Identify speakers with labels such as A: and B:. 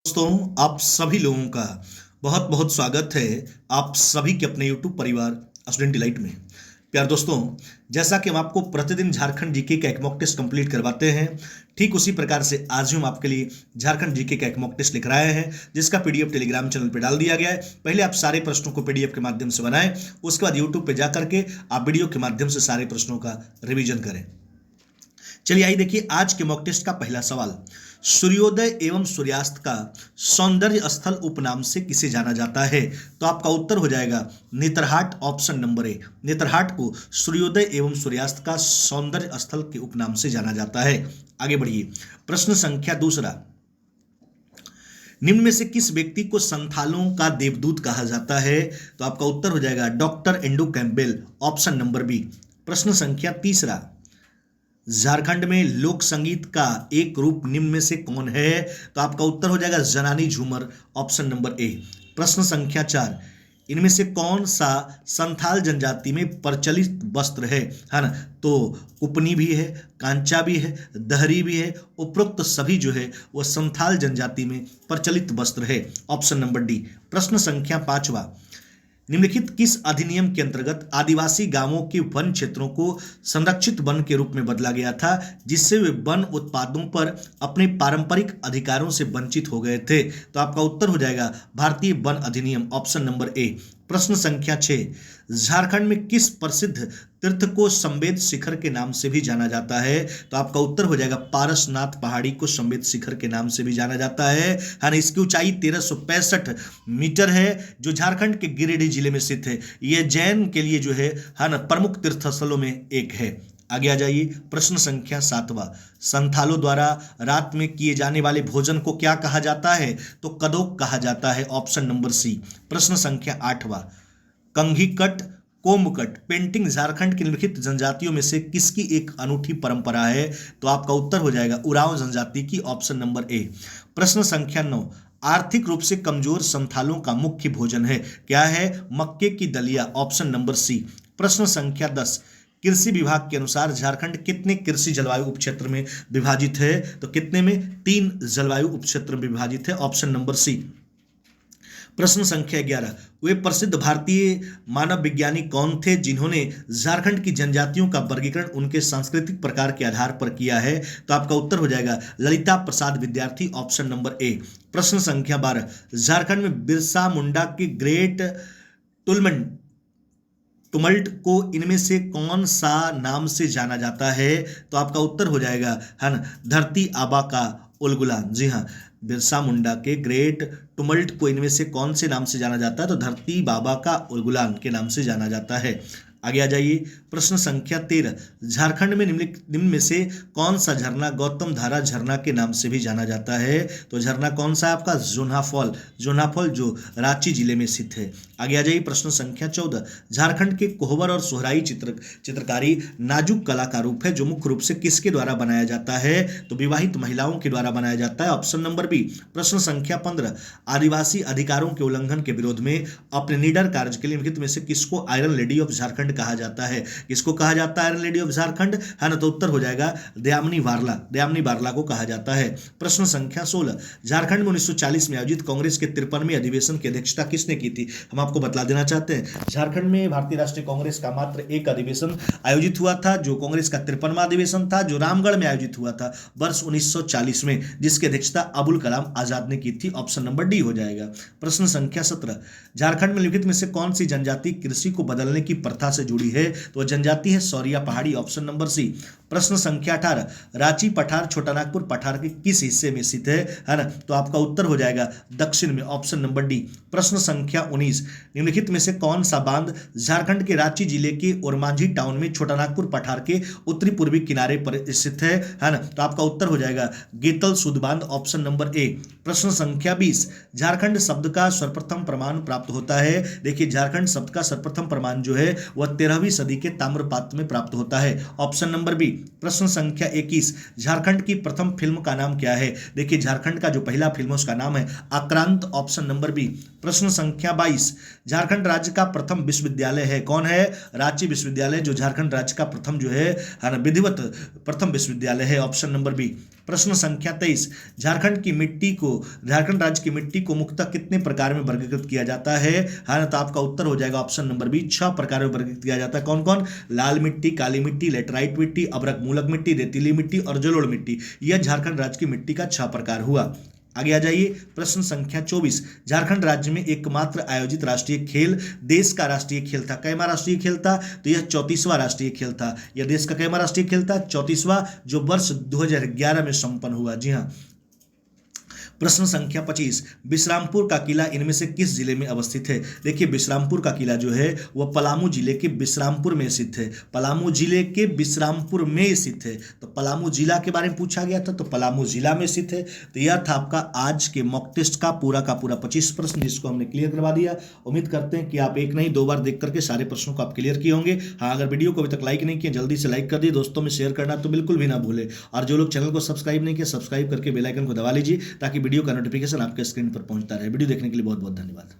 A: दोस्तों, आप सभी लोगों का बहुत बहुत स्वागत है आप सभी के अपने YouTube परिवार स्टूडेंट डिलाइट में। प्यार दोस्तों, जैसा कि हम आपको प्रतिदिन झारखंड जीके का एक मॉक टेस्ट कंप्लीट करवाते हैं, ठीक उसी प्रकार से आज हम आपके लिए झारखंड जीके का एक मॉक टेस्ट लेकर आए हैं, जिसका पीडीएफ टेलीग्राम चैनल पर डाल दिया गया है। पहले आप सारे प्रश्नों को पीडीएफ के माध्यम से बनाएं, उसके बाद यूट्यूब पर जाकर के आप वीडियो के माध्यम से सारे प्रश्नों का रिविजन करें। चलिए आइए देखिए आज के मॉक टेस्ट का पहला सवाल। सूर्योदय एवं सूर्यास्त का सौंदर्य स्थल उपनाम से किसे जाना जाता है? तो आपका उत्तर हो जाएगा Netarhat, option number A. Netarhat को सूर्योदय एवं सूर्यास्त का सौंदर्य स्थल के उपनाम से जाना जाता है। आगे बढ़िए, प्रश्न संख्या दूसरा। निम्न में से किस व्यक्ति को संथालों का देवदूत कहा जाता है? तो आपका उत्तर हो जाएगा doctor Andrew Campbell, option number B. प्रश्न संख्या तीसरा। झारखंड में लोक संगीत का एक रूप निम्न में से कौन है? तो आपका उत्तर हो जाएगा जनानी झूमर, ऑप्शन नंबर ए। प्रश्न संख्या 4। इनमें से कौन सा संथाल जनजाति में प्रचलित वस्त्र है ना? तो कुपनी भी है, कांचा भी है, दहरी भी है। उपरोक्त सभी जो है वह संथाल जनजाति में प्रचलित वस्त्र है, ऑप्शन नंबर डी। प्रश्न संख्या 5वां। निम्नलिखित किस अधिनियम के अंतर्गत आदिवासी गांवों के वन क्षेत्रों को संरक्षित वन के रूप में बदला गया था, जिससे वे वन उत्पादों पर अपने पारंपरिक अधिकारों से वंचित हो गए थे? तो आपका उत्तर हो जाएगा भारतीय वन अधिनियम, ऑप्शन नंबर ए। प्रश्न संख्या 6। झारखंड में किस प्रसिद्ध तीर्थ को संवेद शिखर के नाम से भी जाना जाता है? तो आपका उत्तर हो जाएगा पारसनाथ पहाड़ी को संवेद शिखर के नाम से भी जाना जाता है ना? इसकी ऊंचाई 1365 मीटर है, जो झारखंड के गिरिडीह जिले में स्थित है। यह जैन के लिए जो है ना प्रमुख तीर्थ स्थलों में एक है। आगे आ जाइए, प्रश्न संख्या 7वां। संथालों द्वारा रात में किए जाने वाले भोजन को क्या कहा जाता है? तो कदोक कहा जाता है, ऑप्शन नंबर सी। प्रश्न संख्या 8वां। कंघीकट, कोम्बकट पेंटिंग झारखंड की निम्नलिखित जनजातियों में से किसकी एक अनूठी परंपरा है? तो आपका उत्तर हो जाएगा उरांव जनजाति की, ऑप्शन नंबर ए। प्रश्न संख्या 9। आर्थिक रूप से कमजोर संथालों का मुख्य भोजन है, क्या है? मक्के की दलिया, ऑप्शन नंबर सी। प्रश्न संख्या 10। कृषि विभाग के अनुसार झारखंड कितने कृषि जलवायु उपक्षेत्र में विभाजित है? तो कितने में? 3 जलवायु उपक्षेत्र में विभाजित है, ऑप्शन नंबर सी। प्रश्न संख्या 11। वे प्रसिद्ध भारतीय मानव विज्ञानी कौन थे जिन्होंने झारखंड की जनजातियों का वर्गीकरण उनके सांस्कृतिक प्रकार के आधार पर किया है? तो आपका उत्तर हो जाएगा ललिता प्रसाद विद्यार्थी, ऑप्शन नंबर ए। प्रश्न संख्या 12। झारखंड में बिरसा मुंडा के ग्रेट टुमल्ट को इनमें से कौन सा नाम से जाना जाता है? तो आपका उत्तर हो जाएगा है ना धरती आबा का उलगुलान। जी हाँ, बिरसा मुंडा के ग्रेट टुमल्ट को इनमें से कौन से नाम से जाना जाता है? तो धरती बाबा का उलगुलान के नाम से जाना जाता है। आगे आ जाइए, प्रश्न संख्या 13। झारखंड में निम्न में से कौन सा झरना गौतम धारा झरना के नाम से भी जाना जाता है? तो झरना कौन सा है आपका? जोनाफॉल, जोनाफॉल जो रांची जिले में स्थित है। आगे आ जाइए, प्रश्न संख्या 14। झारखंड के कोहबर और सोहराई चित्रकारी नाजुक कला का रूप है, जो मुख्य रूप से किसके द्वारा बनाया जाता है? तो विवाहित महिलाओं के द्वारा बनाया जाता है, ऑप्शन नंबर बी। प्रश्न संख्या 15। आदिवासी अधिकारों के उल्लंघन के विरोध में अपने निडर कार्य के लिए निम्नलिखित में से किसको आयरन लेडी ऑफ झारखंड कहा जाता है? किसको कहा जाता है आयरन लेडी ऑफ झारखंड? है ना, तो उत्तर हो जाएगा दयामिनी बारला, दयामिनी बारला को कहा जाता है। प्रश्न संख्या 16। झारखंड में 1940 में आयोजित कांग्रेस के 53वें अधिवेशन की अध्यक्षता किसने की थी? हम आपको बतला देना चाहते हैं, झारखंड में भारतीय राष्ट्रीय कांग्रेस का मात्र एक अधिवेशन आयोजित हुआ था, जो कांग्रेस का 53वां अधिवेशन था, जो रामगढ़ में आयोजित हुआ था वर्ष 1940 में, जिसकी अध्यक्षता अबुल कलाम आजाद ने की थी, ऑप्शन नंबर डी हो जाएगा। प्रश्न संख्या 17। झारखंड में निम्नलिखित में से कौन सी जनजाति कृषि को बदलने की प्रथा से जुड़ी है? तो जनजाति है सौरिया पहाड़ी, ऑप्शन नंबर सी। प्रश्न संख्या 18। रांची पठार छोटानागपुर पठार के किस हिस्से में स्थित है ना? तो आपका उत्तर हो जाएगा दक्षिण में, ऑप्शन नंबर डी। प्रश्न संख्या 19। निम्नलिखित में से कौन सा बांध झारखंड के रांची जिले के ओरमांझी टाउन में छोटानागपुर पठार के उत्तरी पूर्वी किनारे पर स्थित है ना? तो आपका उत्तर हो जाएगा गेतल सुध बांध, ऑप्शन नंबर ए। प्रश्न संख्या 20। झारखंड शब्द का सर्वप्रथम प्रमाण प्राप्त होता है। देखिए, झारखंड शब्द का सर्वप्रथम प्रमाण जो है वह 13वीं सदी के ताम्रपात्र में प्राप्त होता है, ऑप्शन नंबर बी। प्रश्न संख्या 21। झारखंड की प्रथम फिल्म का नाम क्या है? देखिए, झारखंड का जो पहला फिल्म है उसका नाम है आक्रांत, ऑप्शन नंबर बी। प्रश्न संख्या 22। झारखंड राज्य का प्रथम विश्वविद्यालय है, कौन है? रांची विश्वविद्यालय, जो झारखंड राज्य का प्रथम जो है विधिवत प्रथम विश्वविद्यालय है, ऑप्शन नंबर बी। प्रश्न संख्या 23, झारखंड राज्य की मिट्टी को मुख्यतः कितने प्रकार में वर्गीकृत किया जाता है? हाँ, तो आपका उत्तर हो जाएगा ऑप्शन नंबर बी, 6 प्रकार में वर्गीकृत किया जाता है। कौन कौन? लाल मिट्टी, काली मिट्टी, लेटराइट मिट्टी, अभ्रक मूलक मिट्टी, रेतीली मिट्टी और जलोढ़ मिट्टी। यह झारखंड राज्य की मिट्टी का 6 प्रकार हुआ। आगे आ जाइए, प्रश्न संख्या 24, झारखंड राज्य में एकमात्र आयोजित राष्ट्रीय खेल देश का राष्ट्रीय खेल था। कैमा राष्ट्रीय खेल था? तो यह 34वां राष्ट्रीय खेल था। यह देश का कैमा राष्ट्रीय खेल था? 34वां, जो वर्ष 2011 में संपन्न हुआ। जी हाँ। प्रश्न संख्या 25, विश्रामपुर का किला इनमें से किस जिले में अवस्थित है? देखिए, विश्रामपुर का किला जो है वह पलामू जिले के विश्रामपुर में स्थित है। पलामू जिले के विश्रामपुर में स्थित है। तो पलामू जिला के बारे में पूछा गया था, तो पलामू जिला में स्थित है। तो यह था आपका आज के मॉक टेस्ट का पूरा 25 प्रश्न, जिसको हमने क्लियर करवा दिया। उम्मीद करते हैं कि आप एक नहीं 2 बार देख करके सारे प्रश्नों को आप क्लियर किए होंगे। हाँ, अगर वीडियो को अभी तक लाइक नहीं किया, जल्दी से लाइक कर दिए, दोस्तों में शेयर करना तो बिल्कुल भी ना भूले। और जो लोग चैनल को सब्सक्राइब नहीं किया, सब्सक्राइब करके बेल आइकन को दबा लीजिए, ताकि वीडियो का नोटिफिकेशन आपके स्क्रीन पर पहुंचता रहे। वीडियो देखने के लिए बहुत बहुत धन्यवाद।